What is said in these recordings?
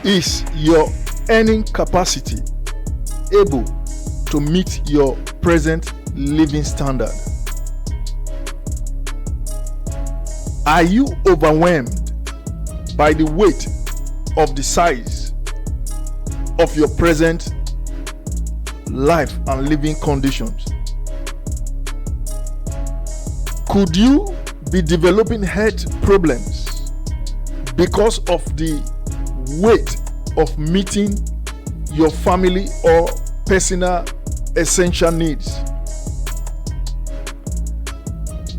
Is your earning capacity able to meet your present living standard? Are you overwhelmed by the weight of the size of your present life and living conditions? Could you be developing health problems because of the weight of meeting your family or personal essential needs?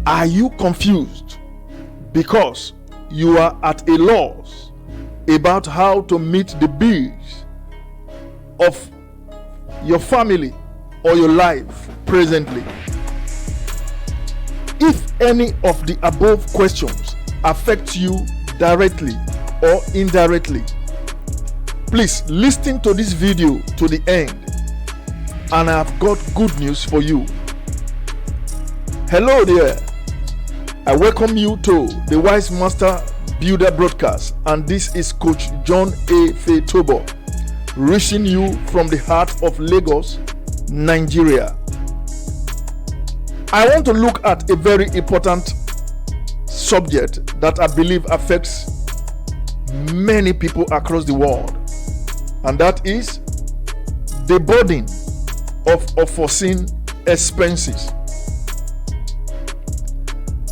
Are you confused because you are at a loss about how to meet the bills of your family or your life presently? If any of the above questions affect you directly or indirectly, please listen to this video to the end, and I've got good news for you. Hello there. I welcome you to the Wise Master Builder broadcast, and this is Coach John A. Fetobo, reaching you from the heart of Lagos, Nigeria. I want to look at a very important subject that I believe affects many people across the world, and that is the burden of unforeseen expenses.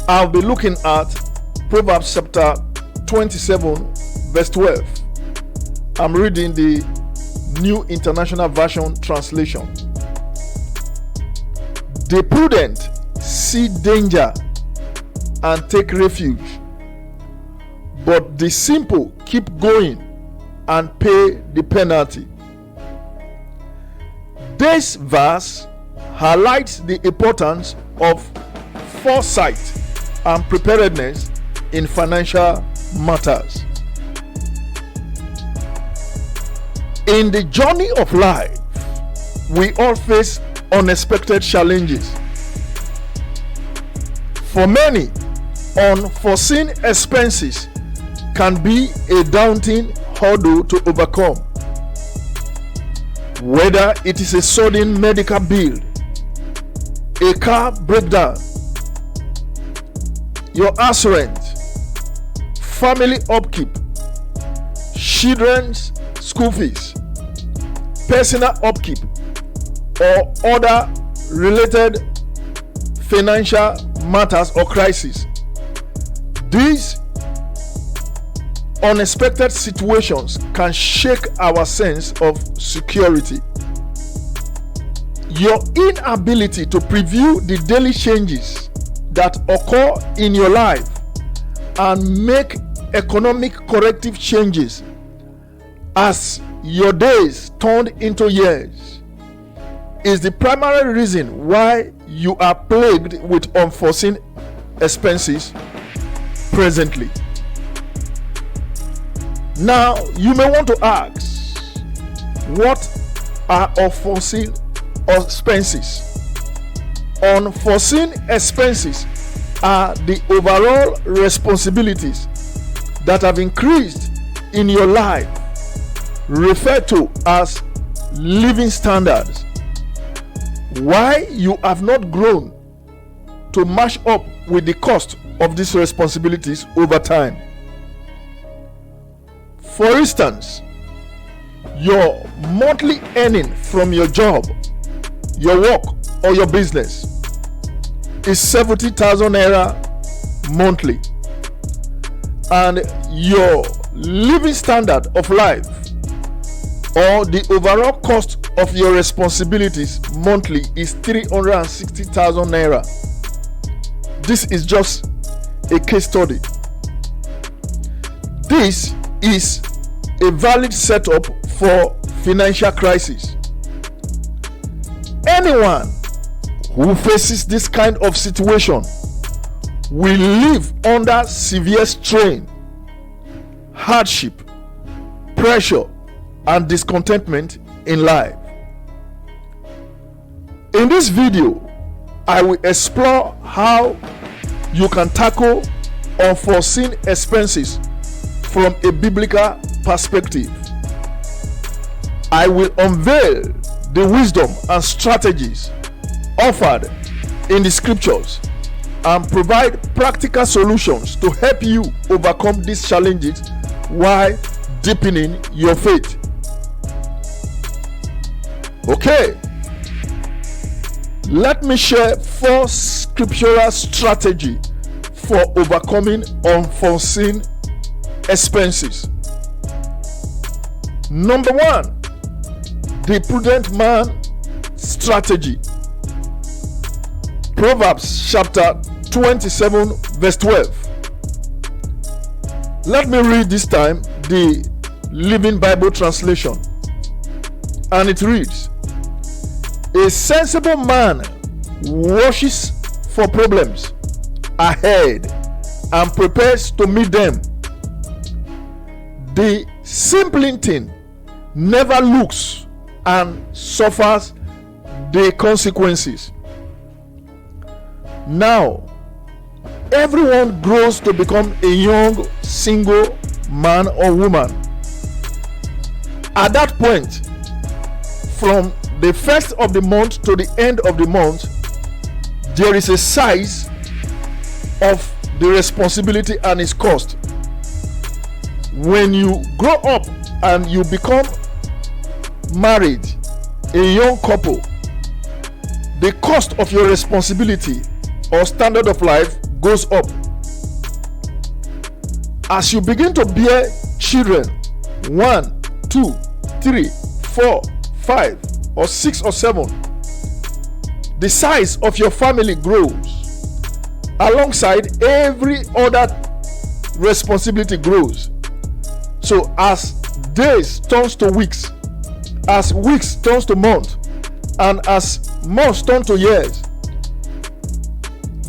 I'll be looking at Proverbs chapter 27 verse 12. I'm reading the New International Version translation. The prudent see danger and take refuge, but the simple keep going and pay the penalty. This verse highlights the importance of foresight and preparedness in financial matters. In the journey of life, we all face unexpected challenges. For many, unforeseen expenses can be a daunting hurdle to overcome. Whether it is a sudden medical bill, a car breakdown, your house rent, family upkeep, children's school fees, personal upkeep, or other related financial matters or crises. These unexpected situations can shake our sense of security. Your inability to preview the daily changes that occur in your life and make economic corrective changes as your days turned into years is the primary reason why you are plagued with unforeseen expenses presently. Now, you may want to ask, what are unforeseen expenses? Unforeseen expenses are the overall responsibilities that have increased in your life, referred to as living standards. Why you have not grown to match up with the cost of these responsibilities over time. For instance, your monthly earning from your job, your work, or your business is 70,000 naira monthly, and your living standard of life or the overall cost of your responsibilities monthly is 360,000 naira. This is just a case study. This is a valid setup for financial crisis. Anyone who faces this kind of situation will live under severe strain, hardship, pressure, and discontentment in life. In this video, I will explore how you can tackle unforeseen expenses from a biblical perspective. I will unveil the wisdom and strategies offered in the scriptures and provide practical solutions to help you overcome these challenges while deepening your faith. Okay, let me share 4 scriptural strategies for overcoming unforeseen expenses. Number 1, the prudent man strategy. Proverbs chapter 27 verse 12. Let me read this time the Living Bible translation, and it reads, a sensible man watches for problems ahead and prepares to meet them. The simpleton never looks and suffers the consequences. Now, everyone grows to become a young single man or woman. At that point, from the first of the month to the end of the month, there is a size of the responsibility and its cost. When you grow up and you become married, a young couple, the cost of your responsibility or standard of life goes up. As you begin to bear children, 1, 2, 3, 4, 5, or 6 or 7, the size of your family grows. Alongside, every other responsibility grows. So as days turns to weeks, as weeks turns to months, and as months turn to years,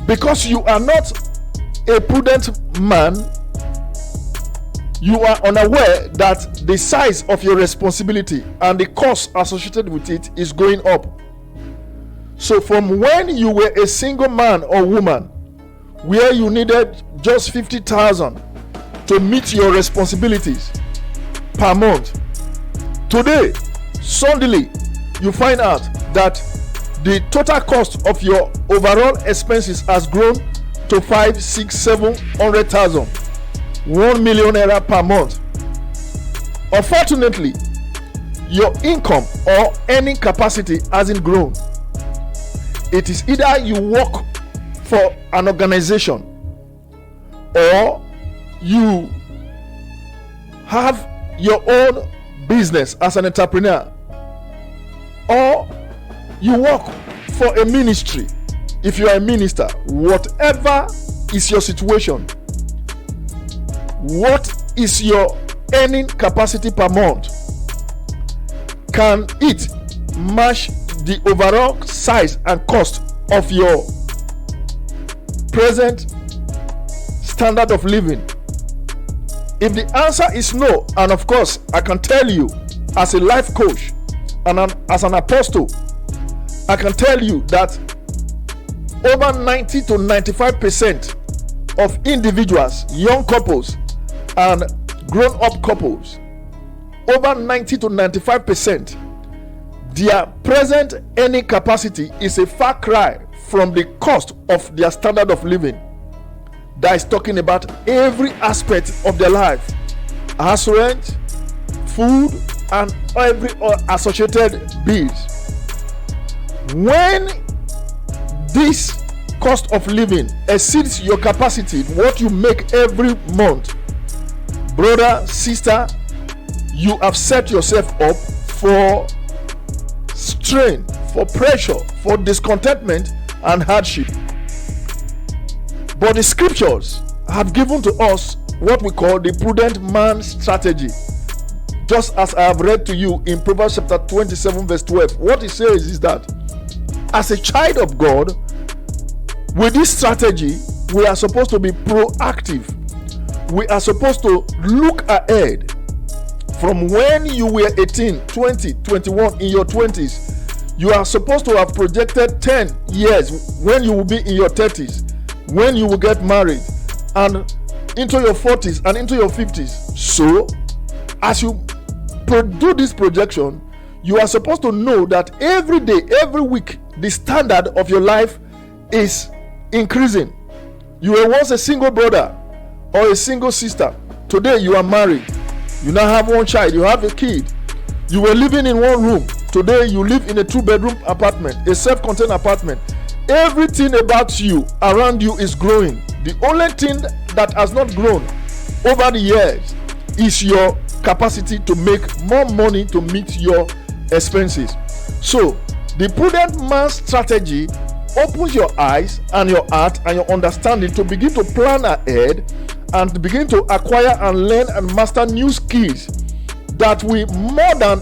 because you are not a prudent man, you are unaware that the size of your responsibility and the cost associated with it is going up. So from when you were a single man or woman where you needed just 50,000 to meet your responsibilities per month, today suddenly you find out that the total cost of your overall expenses has grown to 5, 6, 700,000, 1 million naira per month. Unfortunately, your income or earning capacity hasn't grown. It is either you work for an organization or you have your own business as an entrepreneur, or you work for a ministry. If you are a minister, whatever is your situation, what is your earning capacity per month? Can it match the overall size and cost of your present standard of living? If the answer is no, and of course I can tell you as a life coach and as an apostle, I can tell you that over 90 to 95% of individuals, young couples and grown-up couples, over 90 to 95%, their present earning capacity is a far cry from the cost of their standard of living. That is talking about every aspect of their life: house rent, food, and every associated bills. When this cost of living exceeds your capacity, what you make every month, brother, sister, you have set yourself up for strain, for pressure, for discontentment and hardship. But the scriptures have given to us what we call the prudent man strategy. Just as I have read to you in Proverbs chapter 27 verse 12, what it says is that as a child of God, with this strategy, we are supposed to be proactive. We are supposed to look ahead. From when you were 18, 20, 21, in your 20s, you are supposed to have projected 10 years when you will be in your 30s, when you will get married, and into your 40s and into your 50s. So, as you do this projection, you are supposed to know that every day, every week, the standard of your life is increasing. You were once a single brother or a single sister. Today you are married. You now have one child. You have a kid. You were living in one room. Today you live in a 2-bedroom apartment, a self-contained apartment. Everything about you, around you, is growing. The only thing that has not grown over the years is your capacity to make more money to meet your expenses. So the prudent man's strategy opens your eyes and your heart and your understanding to begin to plan ahead and to begin to acquire and learn and master new skills that will more than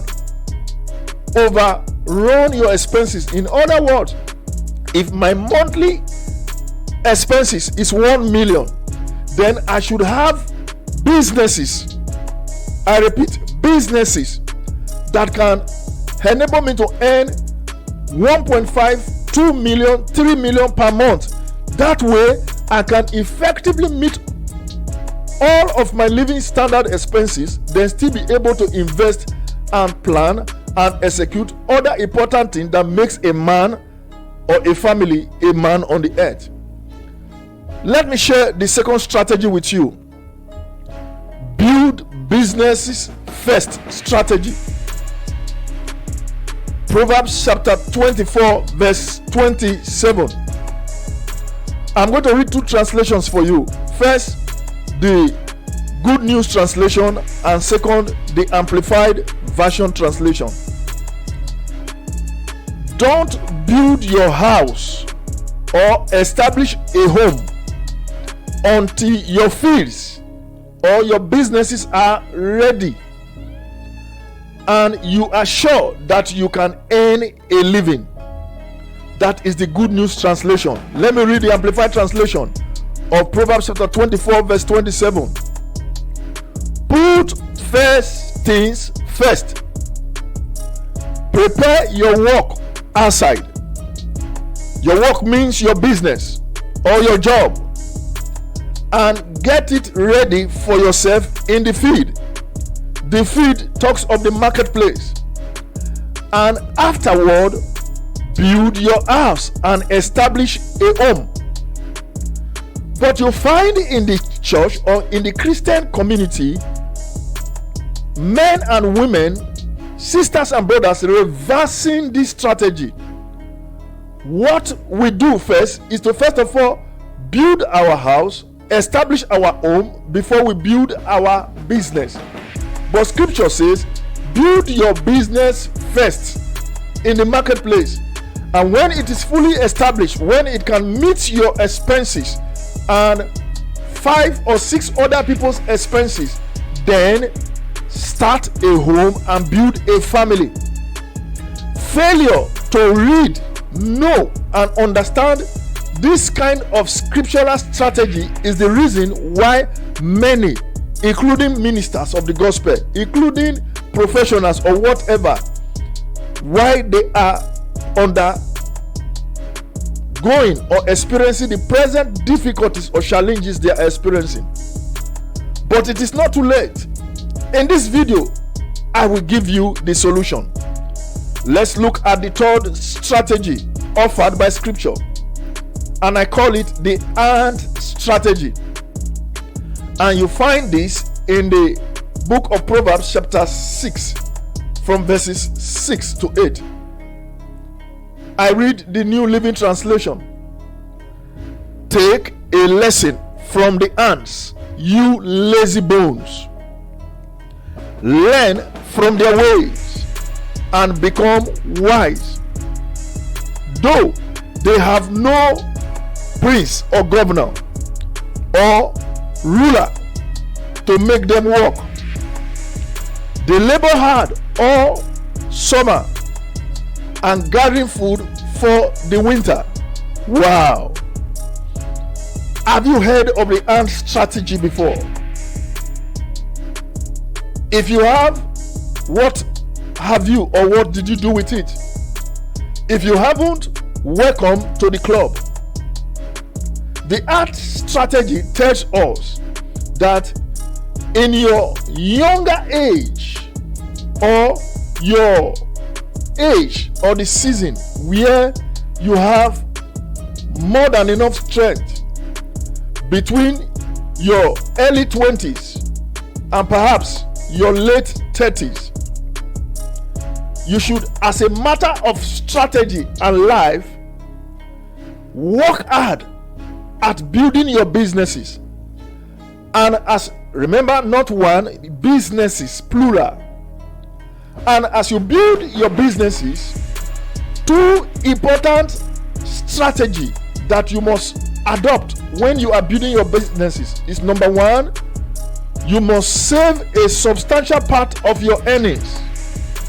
overrun your expenses. In other words, if my monthly expenses is 1 million, then I should have businesses, I repeat, businesses that can enable me to earn 1.5, 2 million, 3 million per month. That way I can effectively meet all of my living standard expenses, then still be able to invest and plan and execute other important things that makes a man or a family a man on the earth. Let me share the second strategy with you. Build businesses first strategy. Proverbs chapter 24 verse 27. I'm going to read 2 translations for you. First, the Good News translation, and second, the Amplified Version translation. Don't build your house or establish a home until your fields or your businesses are ready and you are sure that you can earn a living. That is the Good News translation. Let me read the Amplified translation of Proverbs chapter 24 verse 27. Put first things first. Prepare your work outside. Your work means your business or your job, and get it ready for yourself in the field. The field talks of the marketplace. And afterward, build your house and establish a home. But you find in the church or in the Christian community, men and women, sisters and brothers, reversing this strategy. What we do first is to first of all build our house, establish our home before we build our business. But scripture says, build your business first in the marketplace. And when it is fully established, when it can meet your expenses and 5 or 6 other people's expenses, then start a home and build a family. Failure to read, know, and understand this kind of scriptural strategy is the reason why many, including ministers of the gospel, including professionals or whatever, why they are undergoing or experiencing the present difficulties or challenges they are experiencing. But it is not too late. In this video, I will give you the solution. Let's look at the third strategy offered by scripture, and I call it the ant strategy. And you find this in the book of Proverbs chapter 6 from verses 6 to 8. I read the New Living Translation. Take a lesson from the ants, you lazy bones. Learn from their ways and become wise. Though they have no prince or governor or ruler to make them work, they labor hard all summer and gathering food for the winter. Wow! Have you heard of the ant strategy before? If you have, what have you or what did you do with it? If you haven't, welcome to the club. The ant strategy tells us that in your younger age or your age or the season where you have more than enough strength between your early 20s and perhaps your late 30s, you should, as a matter of strategy and life, work hard at building your businesses. And as, remember, not one, businesses, plural. And as you build your businesses, two important strategy that you must adopt when you are building your businesses is: number one, you must save a substantial part of your earnings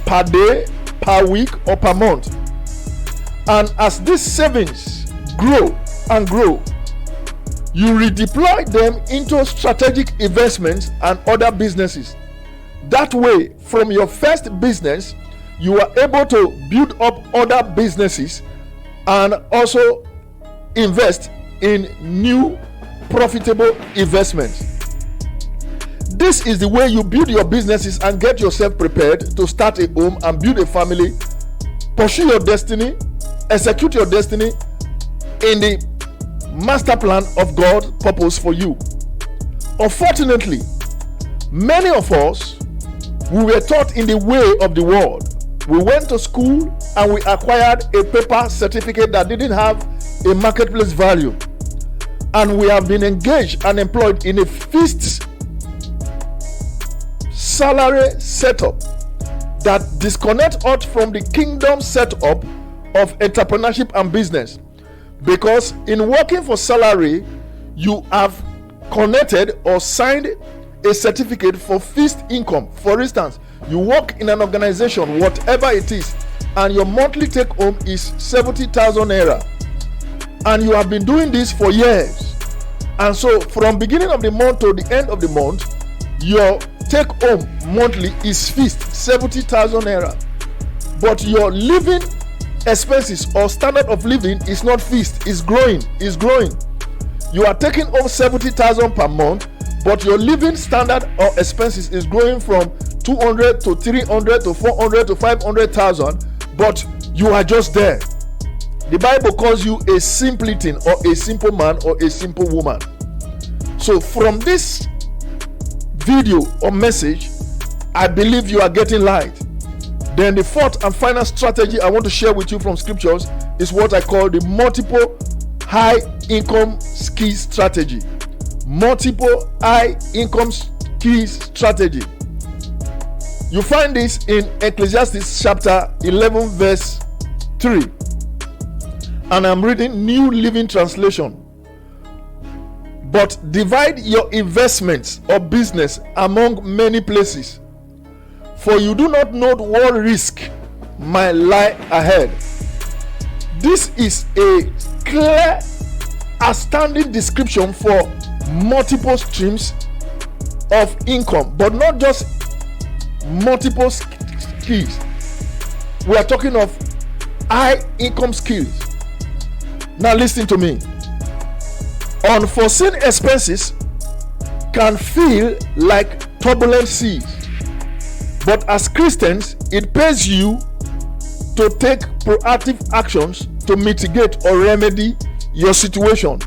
per day, per week, or per month. And as these savings grow and grow, you redeploy them into strategic investments and other businesses. That way, from your first business, you are able to build up other businesses and also invest in new profitable investments. This is the way you build your businesses and get yourself prepared to start a home and build a family, pursue your destiny, execute your destiny in the master plan of God's purpose for you. Unfortunately, many of us, we were taught in the way of the world. We went to school and we acquired a paper certificate that didn't have a marketplace value. And we have been engaged and employed in a fixed salary setup that disconnects us from the kingdom setup of entrepreneurship and business. Because in working for salary, you have connected or signed a certificate for fixed income. For instance, you work in an organization, whatever it is, and your monthly take home is 70,000 naira, and you have been doing this for years. And so from beginning of the month to the end of the month, your take home monthly is fixed 70,000 naira, but your living expenses or standard of living is not fixed, is growing. You are taking home 70,000 per month, but your living standard or expenses is growing from 200 to 300 to 400 to 500,000, but you are just there. The Bible calls you a simpleton or a simple man or a simple woman. So from this video or message, I believe you are getting light. Then the fourth and final strategy I want to share with you from scriptures is what I call the multiple high income skills strategy. Multiple high income skills strategy. You find this in Ecclesiastes chapter 11 verse 3. And I'm reading New Living Translation. But divide your investments or business among many places, for you do not know what risk might lie ahead. This is a clear, outstanding description for multiple streams of income, but not just multiple skills. We are talking of high income skills. Now listen to me. Unforeseen expenses can feel like turbulent seas, but as Christians, it pays you to take proactive actions to mitigate or remedy your situation.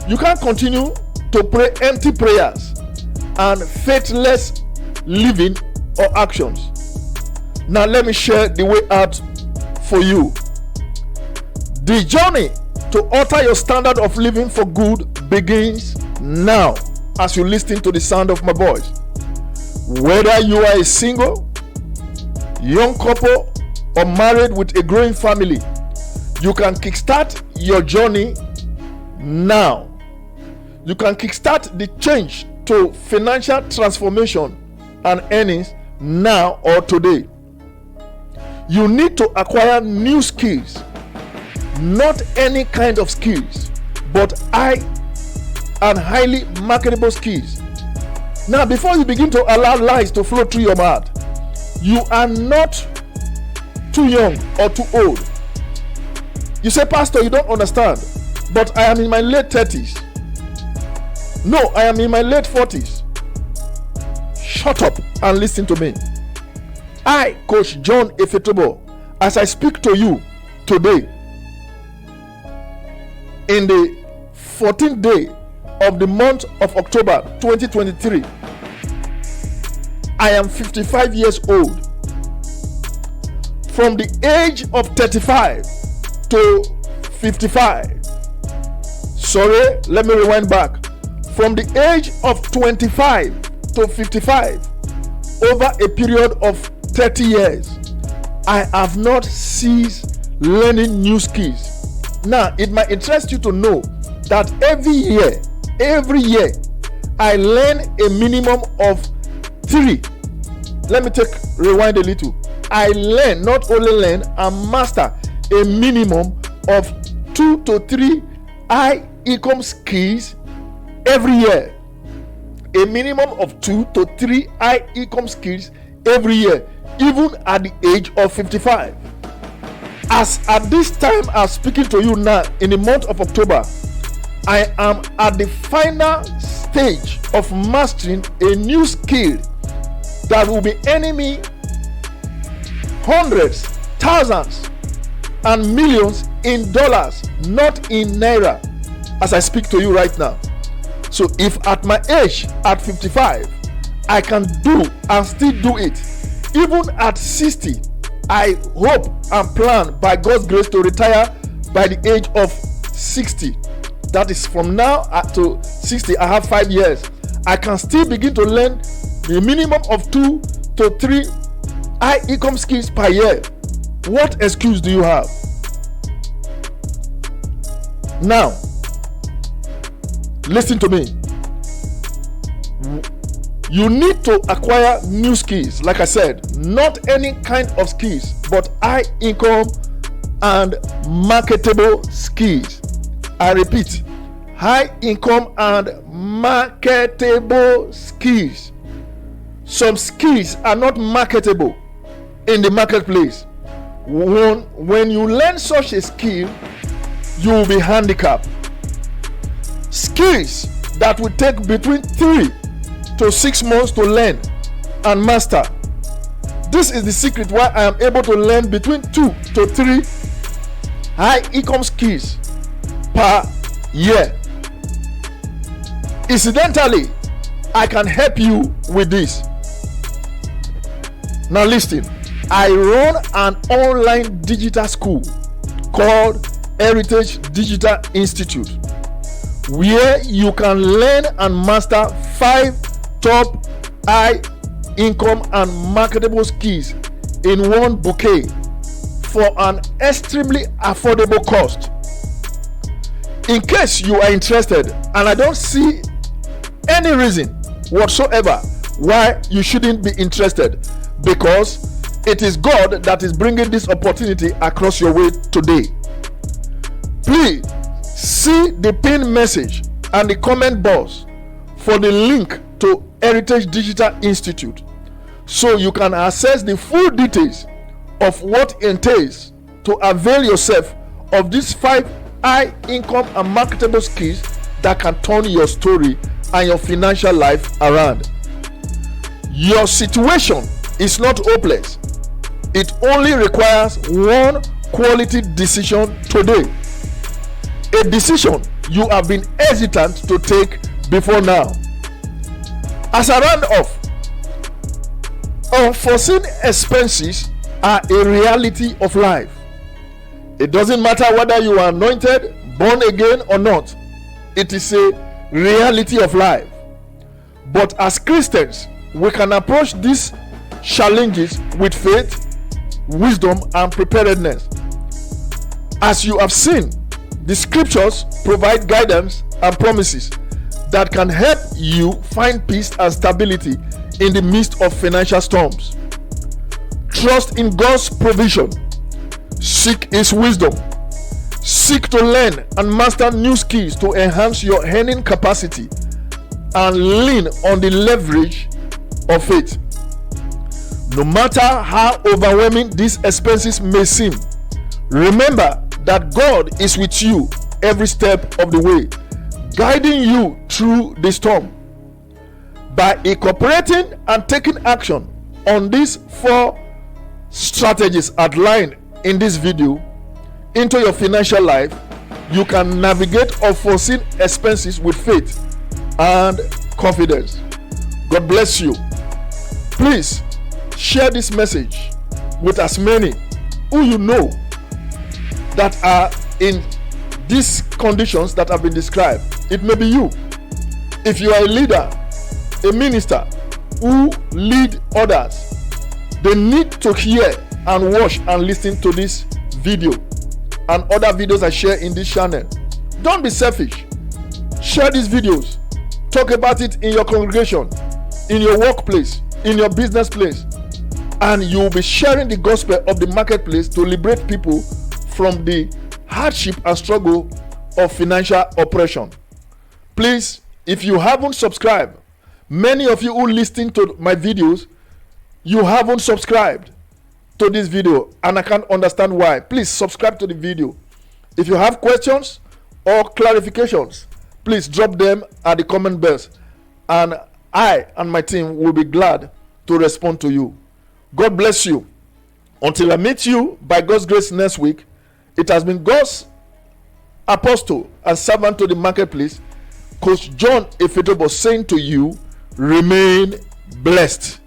You can't continue to pray empty prayers and faithless living or actions. Now let me share the way out for you. The journey to alter your standard of living for good begins now as you listen to the sound of my voice. Whether you are a single, young couple, or married with a growing family, you can kickstart your journey now. You can kickstart the change to financial transformation and earnings now or today. You need to acquire new skills. Not any kind of skills, but high and highly marketable skills. Now, before you begin to allow lies to flow through your mouth, you are not too young or too old. You say, Pastor, you don't understand, but I am in my late 30s. No, I am in my late 40s. Shut up and listen to me. I, Coach John Efetobo, as I speak to you today, in the 14th day of the month of October 2023, I am 55 years old. From the age of 35 to 55, sorry, let me rewind back. From the age of 25 to 55, over a period of 30 years, I have not ceased learning new skills. Now, it might interest you to know that every year, I learn a minimum of 3. Let me rewind a little. I learn, not only learn, and master a minimum of 2 to 3 high income skills every year. A minimum of 2 to 3 high income skills every year, even at the age of 55. As at this time I'm speaking to you now, in the month of October, I am at the final stage of mastering a new skill that will be earning me hundreds, thousands, and millions in dollars, not in naira, as I speak to you right now. So if at my age, at 55, I can do and still do it, even at 60, I hope and plan by God's grace to retire by the age of 60. That is from now to 60, I have 5 years. I can still begin to learn the minimum of 2 to 3 high income skills per year. What excuse do you have? Now, listen to me. You need to acquire new skills. Like I said, not any kind of skills, but high income and marketable skills. I repeat, high income and marketable skills. Some skills are not marketable in the marketplace. When you learn such a skill, you will be handicapped. Skills that will take between 3 to 6 months to learn and master. This is the secret why I am able to learn between 2 to 3 high income skills per year. Incidentally, I can help you with this. Now listen, I run an online digital school called Heritage Digital Institute, where you can learn and master 5 top high income and marketable skills in one bouquet for an extremely affordable cost. In case you are interested, and I don't see any reason whatsoever why you shouldn't be interested, because it is God that is bringing this opportunity across your way today. Please see the pinned message and the comment box for the link to Heritage Digital Institute, so you can access the full details of what entails to avail yourself of these 5 high income and marketable skills that can turn your story and your financial life around. Your situation is not hopeless. It only requires one quality decision today. A decision you have been hesitant to take before now. As a round off, unforeseen expenses are a reality of life. It doesn't matter whether you are anointed, born again or not. It is a reality of life. But as Christians, we can approach these challenges with faith, wisdom, and preparedness. As you have seen, the scriptures provide guidance and promises that can help you find peace and stability in the midst of financial storms. Trust in God's provision. Seek His wisdom. Seek to learn and master new skills to enhance your earning capacity, and lean on the leverage of faith. No matter how overwhelming these expenses may seem, remember that God is with you every step of the way, guiding you through the storm. By incorporating and taking action on these 4 strategies outlined in this video into your financial life, you can navigate unforeseen expenses with faith and confidence. God bless you. Please share this message with as many who you know that are in these conditions that have been described. It may be you. If you are a leader, a minister who lead others, they need to hear and watch and listen to this video and other videos I share in this channel. Don't be selfish. Share these videos. Talk about it in your congregation, in your workplace, in your business place, and you will be sharing the gospel of the marketplace to liberate people from the hardship and struggle of financial oppression. Please, if you haven't subscribed, many of you who listen to my videos, you haven't subscribed to this video, and I can't understand why. Please subscribe to the video. If you have questions or clarifications, please drop them at the comment box, and I and my team will be glad to respond to you. God bless you. Until I meet you by God's grace next week, it has been God's apostle and servant to the marketplace, Coach John Efetobo, saying to you, remain blessed.